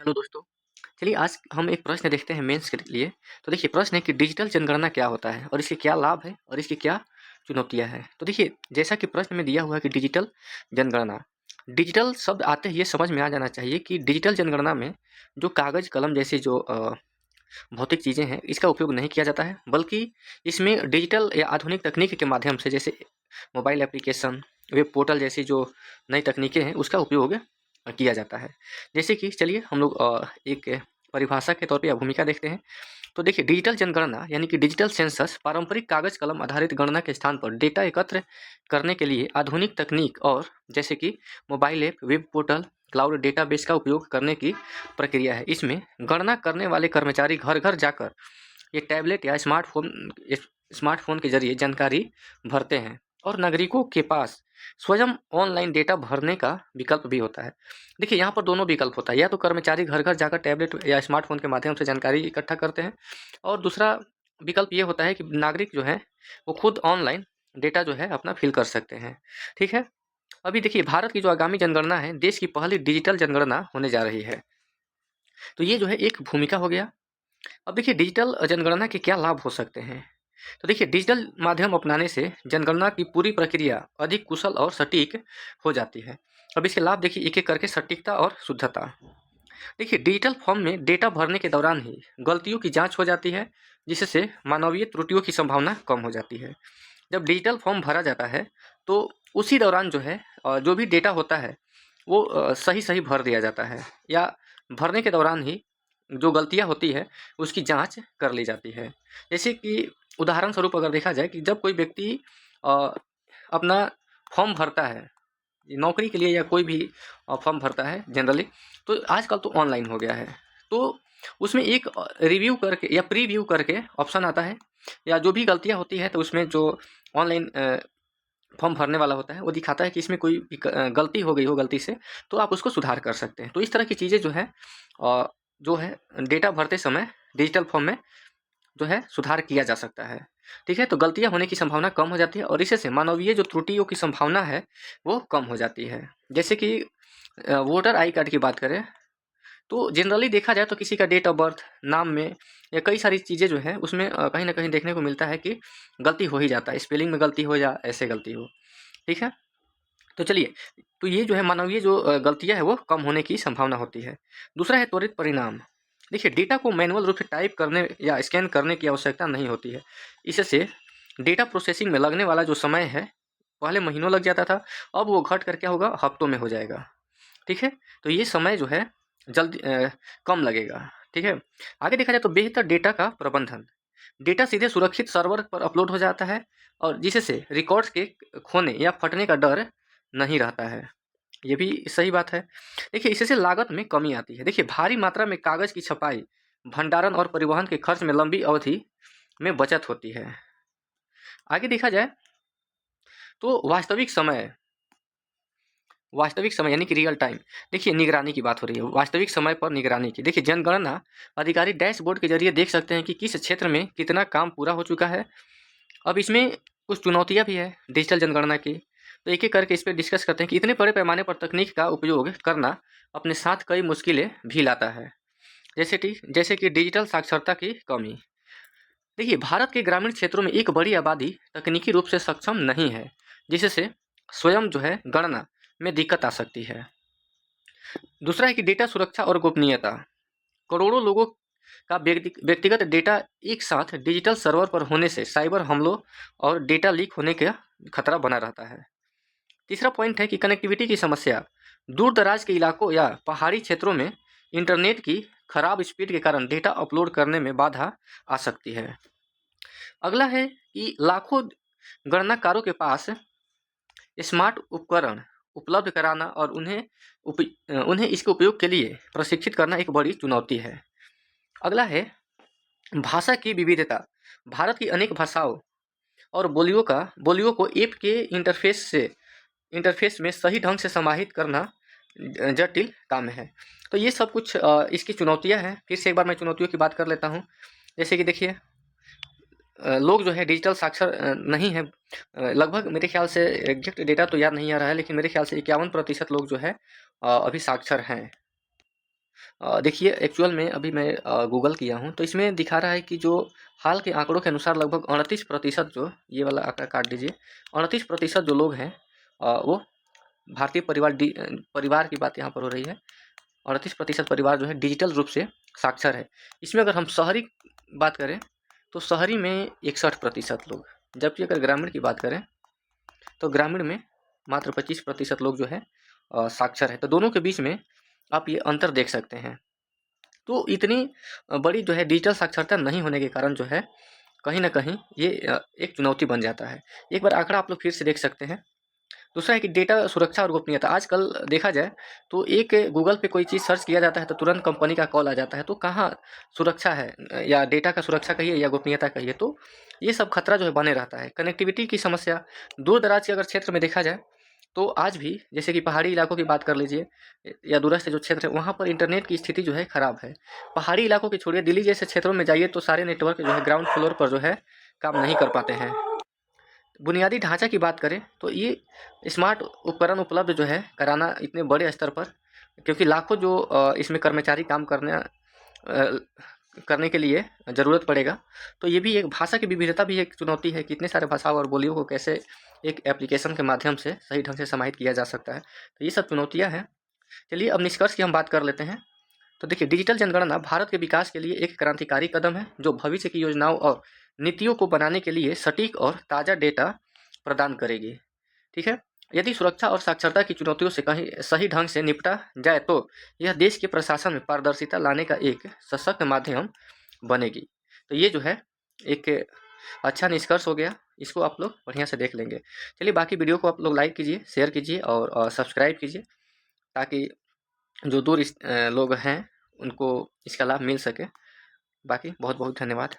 Hello दोस्तों। चलिए आज हम एक प्रश्न देखते हैं मेंस के लिए। तो देखिए प्रश्न है कि डिजिटल जनगणना क्या होता है और इसके क्या लाभ है और इसकी क्या चुनौतियां हैं। तो देखिए जैसा कि प्रश्न में दिया हुआ है कि डिजिटल जनगणना, डिजिटल शब्द आते ही ये समझ में आ जाना चाहिए कि डिजिटल जनगणना में जो कागज कलम जैसी जो भौतिक चीज़ें हैं इसका उपयोग नहीं किया जाता है, बल्कि इसमें डिजिटल या आधुनिक तकनीक के माध्यम से जैसे मोबाइल एप्लीकेशन, वेब पोर्टल जैसी जो नई तकनीकें हैं उसका उपयोग किया जाता है। जैसे कि चलिए हम लोग एक परिभाषा के तौर पे या भूमिका देखते हैं। तो देखिए डिजिटल जनगणना यानी कि डिजिटल सेंसस पारंपरिक कागज कलम आधारित गणना के स्थान पर डेटा एकत्र करने के लिए आधुनिक तकनीक और जैसे कि mobile app, web portal, cloud database का उपयोग करने की प्रक्रिया है। इसमें गणना करने वाले कर्मचारी घर घर जाकर ये टैबलेट या स्मार्टफोन के जरिए जानकारी भरते हैं और नागरिकों के पास स्वयं ऑनलाइन डेटा भरने का विकल्प भी होता है। देखिए यहाँ पर दोनों विकल्प होता है, या तो कर्मचारी घर घर जाकर टैबलेट या स्मार्टफोन के माध्यम से जानकारी इकट्ठा करते हैं, और दूसरा विकल्प ये होता है कि नागरिक जो है वो खुद ऑनलाइन डेटा जो है अपना फिल कर सकते हैं। ठीक है। अभी देखिए भारत की जो आगामी जनगणना है देश की पहली डिजिटल जनगणना होने जा रही है। तो ये जो है एक भूमिका हो गया। अब देखिए डिजिटल जनगणना के क्या लाभ हो सकते हैं। तो देखिए डिजिटल माध्यम अपनाने से जनगणना की पूरी प्रक्रिया अधिक कुशल और सटीक हो जाती है। अब इसके लाभ देखिए एक एक करके। सटीकता और शुद्धता। देखिए डिजिटल फॉर्म में डेटा भरने के दौरान ही गलतियों की जांच हो जाती है, जिससे मानवीय त्रुटियों की संभावना कम हो जाती है। जब डिजिटल फॉर्म भरा जाता है तो उसी दौरान जो है जो भी डेटा होता है वो सही सही भर दिया जाता है, या भरने के दौरान ही जो गलतियां होती है उसकी जांच कर ली जाती है। जैसे कि उदाहरण स्वरूप अगर देखा जाए कि जब कोई व्यक्ति अ, अपना फॉर्म भरता है नौकरी के लिए या कोई भी फॉर्म भरता है जनरली, तो आजकल तो ऑनलाइन हो गया है। तो उसमें एक रिव्यू करके या प्रीव्यू करके ऑप्शन आता है, या जो भी गलतियां होती है तो उसमें जो ऑनलाइन फॉर्म भरने वाला होता है वो दिखाता है कि इसमें कोई भी गलती हो गई हो गलती से, तो आप उसको सुधार कर सकते हैं। तो इस तरह की चीज़ें जो है डेटा भरते समय डिजिटल फॉर्म में जो है सुधार किया जा सकता है। ठीक है। तो गलतियां होने की संभावना कम हो जाती है और इससे मानवीय जो त्रुटियों की संभावना है वो कम हो जाती है। जैसे कि वोटर आई कार्ड की बात करें तो जनरली देखा जाए तो किसी का डेट ऑफ बर्थ, नाम में या कई सारी चीज़ें जो है उसमें कहीं ना कहीं देखने को मिलता है कि गलती हो ही जाता है, स्पेलिंग में गलती हो या ऐसे गलती हो। ठीक है। तो चलिए, तो ये जो है मानवीय जो गलतियाँ है वो कम होने की संभावना होती है। दूसरा है त्वरित परिणाम। देखिए डेटा को मैनुअल रूप से टाइप करने या स्कैन करने की आवश्यकता नहीं होती है। इससे डेटा प्रोसेसिंग में लगने वाला जो समय है पहले महीनों लग जाता था, अब वो घट कर क्या होगा हफ्तों में हो जाएगा। ठीक है। तो ये समय जो है जल्दी कम लगेगा। ठीक है। आगे देखा जाए तो बेहतर डेटा का प्रबंधन। डेटा सीधे सुरक्षित सर्वर पर अपलोड हो जाता है और जिससे रिकॉर्ड्स के खोने या फटने का डर नहीं रहता है। ये भी सही बात है। देखिए इससे लागत में कमी आती है। देखिए भारी मात्रा में कागज की छपाई, भंडारण और परिवहन के खर्च में लंबी अवधि में बचत होती है। आगे देखा जाए तो वास्तविक समय यानी कि रियल टाइम। देखिए निगरानी की बात हो रही है, वास्तविक समय पर निगरानी की। देखिए जनगणना अधिकारी डैशबोर्ड के जरिए देख सकते हैं कि किस क्षेत्र में कितना काम पूरा हो चुका है। अब इसमें कुछ चुनौतियां भी है डिजिटल जनगणना की, तो एक एक करके इस पर डिस्कस करते हैं कि इतने बड़े पैमाने पर तकनीक का उपयोग करना अपने साथ कई मुश्किलें भी लाता है। जैसे कि डिजिटल साक्षरता की कमी। देखिए भारत के ग्रामीण क्षेत्रों में एक बड़ी आबादी तकनीकी रूप से सक्षम नहीं है, जिससे स्वयं जो है गणना में दिक्कत आ सकती है। दूसरा है कि डेटा सुरक्षा और गोपनीयता। करोड़ों लोगों का व्यक्तिगत डेटा एक साथ डिजिटल सर्वर पर होने से साइबर हमलों और डेटा लीक होने का खतरा बना रहता है। तीसरा पॉइंट है कि कनेक्टिविटी की समस्या। दूर दराज के इलाकों या पहाड़ी क्षेत्रों में इंटरनेट की खराब स्पीड के कारण डेटा अपलोड करने में बाधा आ सकती है। अगला है कि लाखों गणनाकारों के पास स्मार्ट उपकरण उपलब्ध कराना और उन्हें इसके उपयोग के लिए प्रशिक्षित करना एक बड़ी चुनौती है। अगला है भाषा की विविधता। भारत की अनेक भाषाओं और बोलियों को ऐप के इंटरफेस में सही ढंग से समाहित करना जटिल काम है। तो ये सब कुछ इसकी चुनौतियां हैं। फिर से एक बार मैं चुनौतियों की बात कर लेता हूँ। जैसे कि देखिए लोग जो है डिजिटल साक्षर नहीं है। लगभग मेरे ख्याल से एग्जैक्ट डेटा तो याद नहीं आ रहा है, लेकिन मेरे ख्याल से 51% लोग जो है अभी साक्षर हैं। देखिए एक्चुअल में अभी मैं गूगल किया हूँ, तो इसमें दिखा रहा है कि जो हाल के आंकड़ों के अनुसार लगभग 38% जो ये वाला आंकड़ा काट दीजिए, 38% जो लोग हैं वो भारतीय परिवार की बात यहाँ पर हो रही है। 38% परिवार जो है डिजिटल रूप से साक्षर है। इसमें अगर हम शहरी बात करें तो शहरी में 61% लोग, जबकि अगर ग्रामीण की बात करें तो ग्रामीण में मात्र 25% लोग जो है साक्षर है। तो दोनों के बीच में आप ये अंतर देख सकते हैं। तो इतनी बड़ी जो है डिजिटल साक्षरता नहीं होने के कारण जो है कहीं न कहीं ये एक चुनौती बन जाता है। एक बार आंकड़ा आप लोग फिर से देख सकते हैं। दूसरा है कि डेटा सुरक्षा और गोपनीयता। आजकल देखा जाए तो एक गूगल पे कोई चीज़ सर्च किया जाता है तो तुरंत कंपनी का कॉल आ जाता है, तो कहाँ सुरक्षा है, या डेटा का सुरक्षा कहिए या गोपनीयता कहिए, तो ये सब खतरा जो है बने रहता है। कनेक्टिविटी की समस्या, दूर-दराज के अगर क्षेत्र में देखा जाए तो आज भी जैसे कि पहाड़ी इलाकों की बात कर लीजिए या दूरस्थ जो क्षेत्र है वहाँ पर इंटरनेट की स्थिति जो है खराब है। पहाड़ी इलाकों की छोड़िए, दिल्ली जैसे क्षेत्रों में जाइए तो सारे नेटवर्क जो है ग्राउंड फ्लोर पर जो है काम नहीं कर पाते हैं। बुनियादी ढांचा की बात करें तो ये स्मार्ट उपकरण उपलब्ध जो है कराना इतने बड़े स्तर पर, क्योंकि लाखों जो इसमें कर्मचारी काम करने के लिए ज़रूरत पड़ेगा, तो ये भी एक भाषा की विविधता भी एक चुनौती है कि इतने सारे भाषाओं और बोलियों को कैसे एक एप्लीकेशन के माध्यम से सही ढंग से समाहित किया जा सकता है। तो ये सब चुनौतियाँ हैं। चलिए अब निष्कर्ष की हम बात कर लेते हैं। तो देखिए डिजिटल जनगणना भारत के विकास के लिए एक क्रांतिकारी कदम है जो भविष्य की योजनाओं और नीतियों को बनाने के लिए सटीक और ताज़ा डेटा प्रदान करेगी। ठीक है, यदि सुरक्षा और साक्षरता की चुनौतियों से कहीं सही ढंग से निपटा जाए तो यह देश के प्रशासन में पारदर्शिता लाने का एक सशक्त माध्यम बनेगी। तो ये जो है एक अच्छा निष्कर्ष हो गया, इसको आप लोग बढ़िया से देख लेंगे। चलिए बाकी वीडियो को आप लोग लाइक कीजिए, शेयर कीजिए और सब्सक्राइब कीजिए, ताकि जो दूर लोग हैं उनको इसका लाभ मिल सके। बाकी बहुत बहुत धन्यवाद।